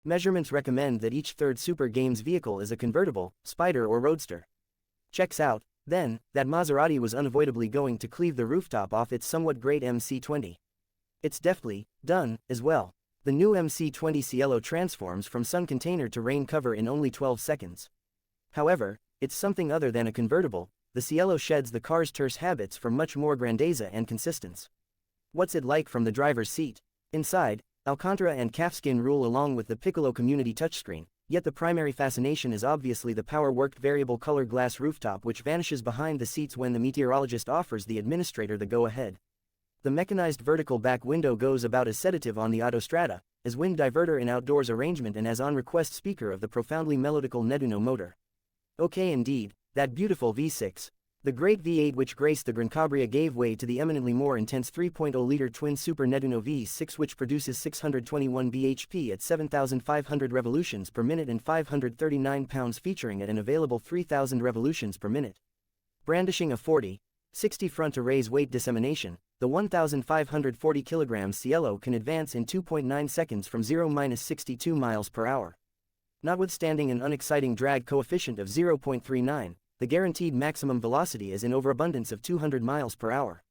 Measurements recommend that each third Super Games vehicle is a convertible, spyder or roadster. Checks out, then, that Maserati was unavoidably going to cleave the rooftop off its somewhat great MC20. It's deftly done, as well. The new MC20 Cielo transforms from sun container to rain cover in only 12 seconds. However, it's something other than a convertible. The Cielo sheds the car's terse habits for much more grandeza and consistence. What's it like from the driver's seat? Inside, Alcantara and calfskin rule along with the Piccolo community touchscreen, yet the primary fascination is obviously the power-worked variable color glass rooftop which vanishes behind the seats when the meteorologist offers the administrator the go-ahead. The mechanized vertical back window goes about as sedative on the Autostrada, as wind diverter in outdoors arrangement and as on-request speaker of the profoundly melodical Neduno motor. Okay indeed, that beautiful V6. The great V8 which graced the Gran Cabria gave way to the eminently more intense 3.0-liter twin Super Neduno V6 which produces 621 bhp at 7,500 revolutions per minute and 539 pounds featuring at an available 3,000 revolutions per minute. Brandishing a 40/60 front to raise weight dissemination, the 1,540 kg Cielo can advance in 2.9 seconds from 0–62 miles per hour. Notwithstanding an unexciting drag coefficient of 0.39, the guaranteed maximum velocity is in overabundance of 200 miles per hour.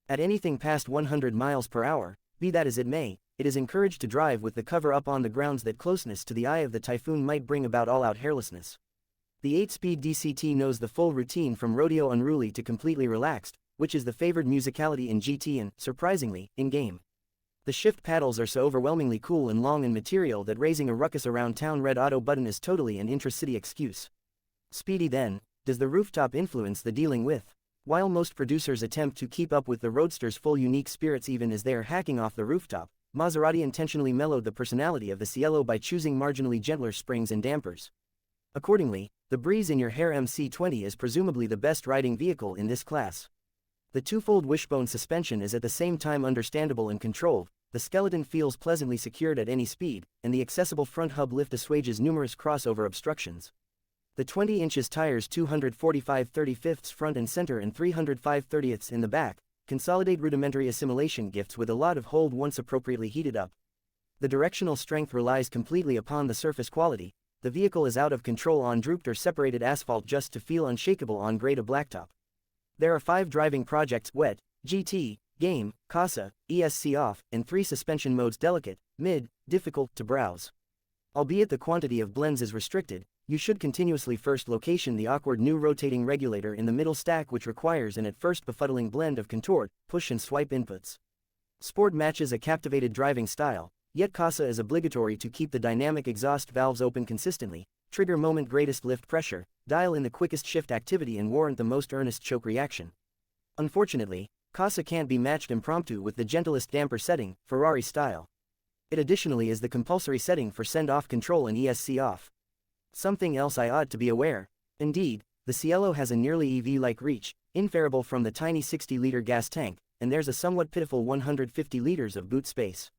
At anything past 100 miles per hour, be that as it may, it is encouraged to drive with the cover up on the grounds that closeness to the eye of the typhoon might bring about all-out hairlessness. The 8-speed DCT knows the full routine from rodeo unruly to completely relaxed, which is the favored musicality in GT and, surprisingly, in-game. The shift paddles are so overwhelmingly cool and long in material that raising a ruckus around town red auto button is totally an intra-city excuse. Speedy then. Does the rooftop influence the dealing with? While most producers attempt to keep up with the Roadster's full unique spirits even as they are hacking off the rooftop, Maserati intentionally mellowed the personality of the Cielo by choosing marginally gentler springs and dampers. Accordingly, the breeze in your hair MC20 is presumably the best riding vehicle in this class. The twofold wishbone suspension is at the same time understandable and controlled, the skeleton feels pleasantly secured at any speed, and the accessible front hub lift assuages numerous crossover obstructions. The 20 inches tires 245/35 front and center and 305/30 in the back, consolidate rudimentary assimilation gifts with a lot of hold once appropriately heated up. The directional strength relies completely upon the surface quality. The vehicle is out of control on drooped or separated asphalt just to feel unshakable on grade a blacktop. There are 5 driving projects: wet, GT, game, Corsa, ESC Off, and 3 suspension modes: delicate, mid, difficult to browse. Albeit the quantity of blends is restricted, you should continuously first location the awkward new rotating regulator in the middle stack which requires an at first befuddling blend of contort, push and swipe inputs. Sport matches a captivated driving style, yet Corsa is obligatory to keep the dynamic exhaust valves open consistently, trigger moment greatest lift pressure, dial in the quickest shift activity and warrant the most earnest choke reaction. Unfortunately, Corsa can't be matched impromptu with the gentlest damper setting, Ferrari-style. It additionally is the compulsory setting for send-off control in ESC Off. Something else I ought to be aware. Indeed, the Cielo has a nearly EV-like reach, inferable from the tiny 60-liter gas tank, and there's a somewhat pitiful 150 liters of boot space.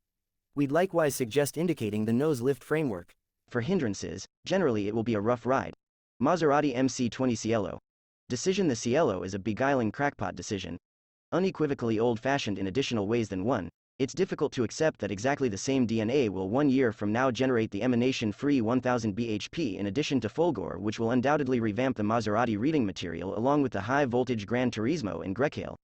We'd likewise suggest indicating the nose lift framework. For hindrances, generally it will be a rough ride. Maserati MC20 Cielo. Decision: the Cielo is a beguiling crackpot decision. Unequivocally old-fashioned in additional ways than one. It's difficult to accept that exactly the same DNA will 1 year from now generate the emanation-free 1000 bhp in addition to Folgore, which will undoubtedly revamp the Maserati reading material along with the high-voltage Gran Turismo and Grecale.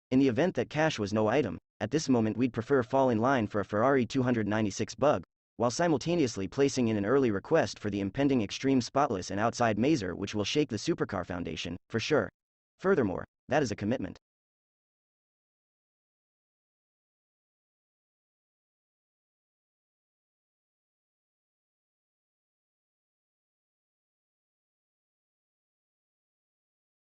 In the event that cash was no item, at this moment we'd prefer fall in line for a Ferrari 296 bug, while simultaneously placing in an early request for the impending extreme spotless and outside Maser which will shake the supercar foundation, for sure. Furthermore, that is a commitment.